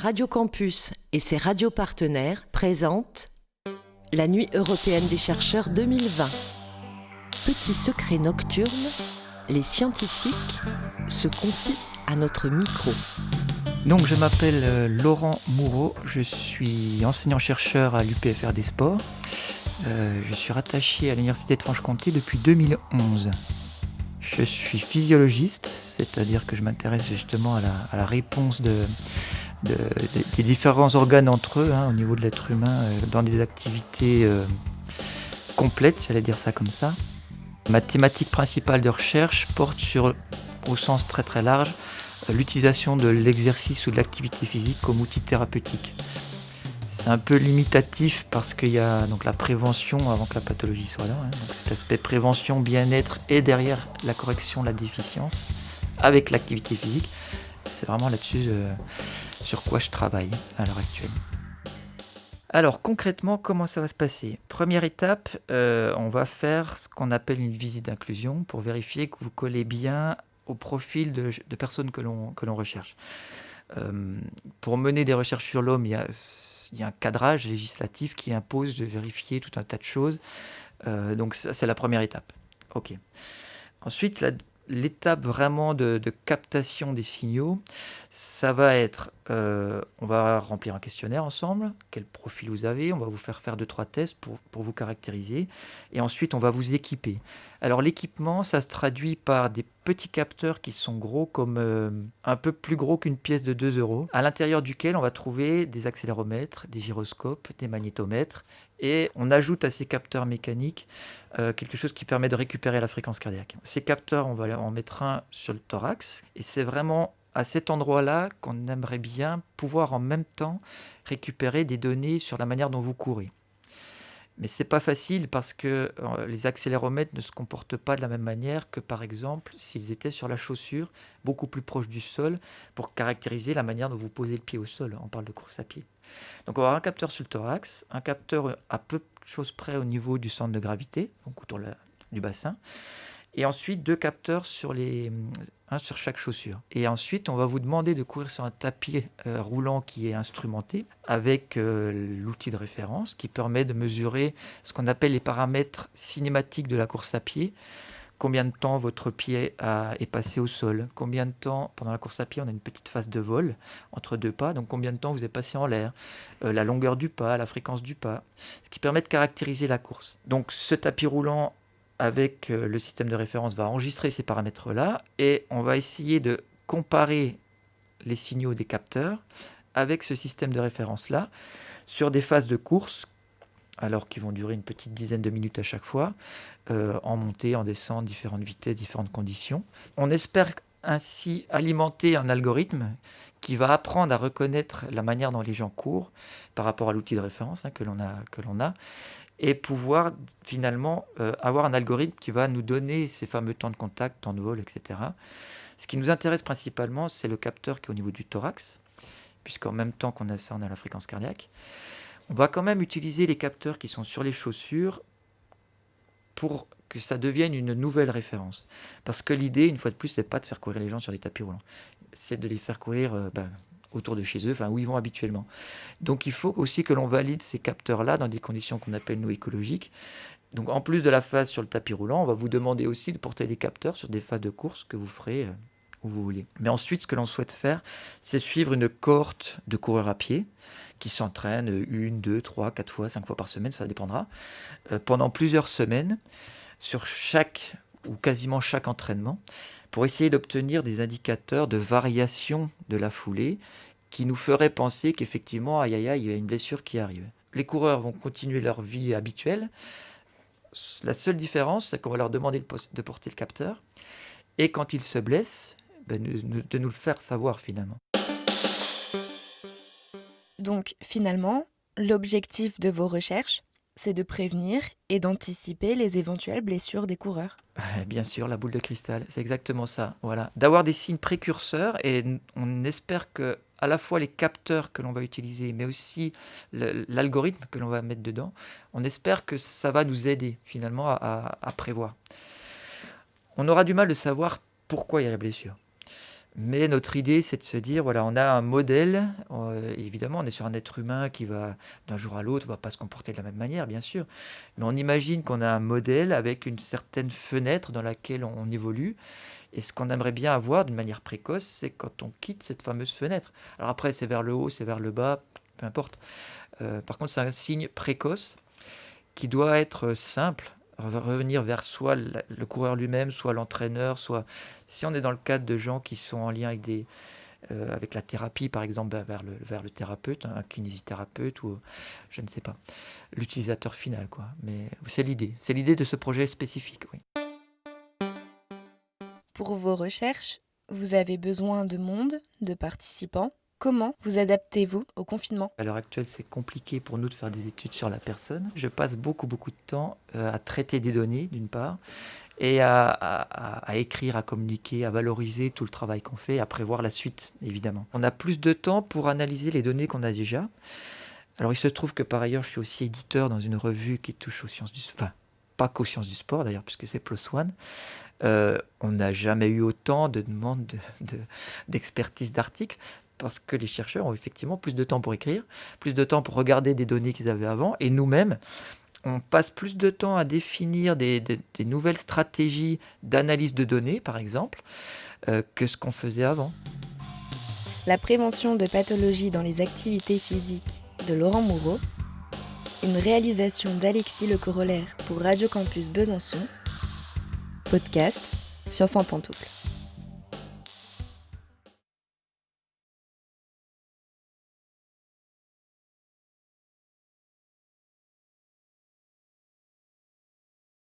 Radio Campus et ses radios partenaires présentent la Nuit européenne des chercheurs 2020. Petit secret nocturne, les scientifiques se confient à notre micro. Donc je m'appelle Laurent Moureau, je suis enseignant-chercheur à l'UPFR des sports. Je suis rattaché à l'Université de Franche-Comté depuis 2011. Je suis physiologiste, c'est-à-dire que je m'intéresse justement à la réponse des différents organes entre eux, au niveau de l'être humain, dans des activités complètes, j'allais dire ça comme ça. Ma thématique principale de recherche porte sur, au sens très très large, l'utilisation de l'exercice ou de l'activité physique comme outil thérapeutique. C'est un peu limitatif parce qu'il y a donc la prévention avant que la pathologie soit là. Donc cet aspect prévention, bien-être et derrière la correction de la déficience avec l'activité physique. C'est vraiment là-dessus sur quoi je travaille à l'heure actuelle. Alors concrètement, comment ça va se passer ? Première étape, on va faire ce qu'on appelle une visite d'inclusion pour vérifier que vous collez bien au profil de personnes que l'on recherche. Pour mener des recherches sur l'homme, il y a un cadrage législatif qui impose de vérifier tout un tas de choses. Donc ça, c'est la première étape. Ok. Ensuite, l'étape vraiment de captation des signaux, ça va être, on va remplir un questionnaire ensemble, quel profil vous avez, on va vous faire 2-3 tests pour vous caractériser, et ensuite on va vous équiper. Alors l'équipement, ça se traduit par des petits capteurs qui sont gros comme un peu plus gros qu'une pièce de 2 euros, à l'intérieur duquel on va trouver des accéléromètres, des gyroscopes, des magnétomètres, et on ajoute à ces capteurs mécaniques quelque chose qui permet de récupérer la fréquence cardiaque. Ces capteurs, on va en mettre un sur le thorax, et c'est vraiment à cet endroit-là qu'on aimerait bien pouvoir en même temps récupérer des données sur la manière dont vous courez. Mais c'est pas facile parce que les accéléromètres ne se comportent pas de la même manière que par exemple s'ils étaient sur la chaussure, beaucoup plus proche du sol, pour caractériser la manière dont vous posez le pied au sol. On parle de course à pied. Donc on va avoir un capteur sur le thorax, un capteur à peu de choses près au niveau du centre de gravité, donc autour du bassin, et ensuite 2 capteurs un sur chaque chaussure. Et ensuite, on va vous demander de courir sur un tapis roulant qui est instrumenté avec l'outil de référence qui permet de mesurer ce qu'on appelle les paramètres cinématiques de la course à pied. Combien de temps votre pied est passé au sol ? Combien de temps, pendant la course à pied, on a une petite phase de vol entre 2 pas, donc combien de temps vous êtes passé en l'air ? La longueur du pas, la fréquence du pas, ce qui permet de caractériser la course. Donc ce tapis roulant avec le système de référence va enregistrer ces paramètres-là et on va essayer de comparer les signaux des capteurs avec ce système de référence-là sur des phases de course, alors qui vont durer une petite dizaine de minutes à chaque fois, en montée, en descente, différentes vitesses, différentes conditions. On espère ainsi alimenter un algorithme qui va apprendre à reconnaître la manière dont les gens courent par rapport à l'outil de référence que l'on a, et pouvoir finalement avoir un algorithme qui va nous donner ces fameux temps de contact, temps de vol, etc. Ce qui nous intéresse principalement, c'est le capteur qui est au niveau du thorax, puisqu'en même temps qu'on a ça, on a la fréquence cardiaque. On va quand même utiliser les capteurs qui sont sur les chaussures pour que ça devienne une nouvelle référence. Parce que l'idée, une fois de plus, c'est pas de faire courir les gens sur les tapis roulants. C'est de les faire courir autour de chez eux, où ils vont habituellement. Donc il faut aussi que l'on valide ces capteurs-là dans des conditions qu'on appelle nous écologiques. Donc en plus de la phase sur le tapis roulant, on va vous demander aussi de porter des capteurs sur des phases de course que vous ferez où vous voulez. Mais ensuite, ce que l'on souhaite faire, c'est suivre une cohorte de coureurs à pied qui s'entraînent 1, 2, 3, 4 fois, 5 fois par semaine, ça dépendra, pendant plusieurs semaines, sur chaque ou quasiment chaque entraînement, pour essayer d'obtenir des indicateurs de variation de la foulée qui nous feraient penser qu'effectivement, il y a une blessure qui arrive. Les coureurs vont continuer leur vie habituelle. La seule différence, c'est qu'on va leur demander de porter le capteur. Et quand ils se blessent, de nous le faire savoir finalement. Donc finalement, l'objectif de vos recherches, c'est de prévenir et d'anticiper les éventuelles blessures des coureurs. Bien sûr, la boule de cristal, c'est exactement ça. Voilà, d'avoir des signes précurseurs et on espère que à la fois les capteurs que l'on va utiliser, mais aussi l'algorithme que l'on va mettre dedans, on espère que ça va nous aider finalement à prévoir. On aura du mal de savoir pourquoi il y a la blessure. Mais notre idée, c'est de se dire, voilà, on a un modèle. Évidemment, on est sur un être humain qui va, d'un jour à l'autre, va pas se comporter de la même manière, bien sûr. Mais on imagine qu'on a un modèle avec une certaine fenêtre dans laquelle on évolue. Et ce qu'on aimerait bien avoir d'une manière précoce, c'est quand on quitte cette fameuse fenêtre. Alors après, c'est vers le haut, c'est vers le bas, peu importe. Par contre, c'est un signe précoce qui doit être simple, revenir vers soit le coureur lui-même, soit l'entraîneur, soit si on est dans le cadre de gens qui sont en lien avec la thérapie, par exemple, vers le thérapeute, un kinésithérapeute ou je ne sais pas, l'utilisateur final, quoi. Mais c'est l'idée de ce projet spécifique, oui. Pour vos recherches, vous avez besoin de monde, de participants. Comment vous adaptez-vous au confinement ? À l'heure actuelle, c'est compliqué pour nous de faire des études sur la personne. Je passe beaucoup de temps à traiter des données, d'une part, et à écrire, à communiquer, à valoriser tout le travail qu'on fait, à prévoir la suite, évidemment. On a plus de temps pour analyser les données qu'on a déjà. Alors, il se trouve que par ailleurs, je suis aussi éditeur dans une revue qui touche aux sciences du sport. Enfin, pas qu'aux sciences du sport, d'ailleurs, puisque c'est PLOS ONE. On n'a jamais eu autant de demandes d'expertise d'articles, parce que les chercheurs ont effectivement plus de temps pour écrire, plus de temps pour regarder des données qu'ils avaient avant, et nous-mêmes, on passe plus de temps à définir des nouvelles stratégies d'analyse de données, par exemple, que ce qu'on faisait avant. La prévention de pathologies dans les activités physiques de Laurent Moureau, une réalisation d'Alexis Le Corollaire pour Radio Campus Besançon, podcast Science en pantoufles.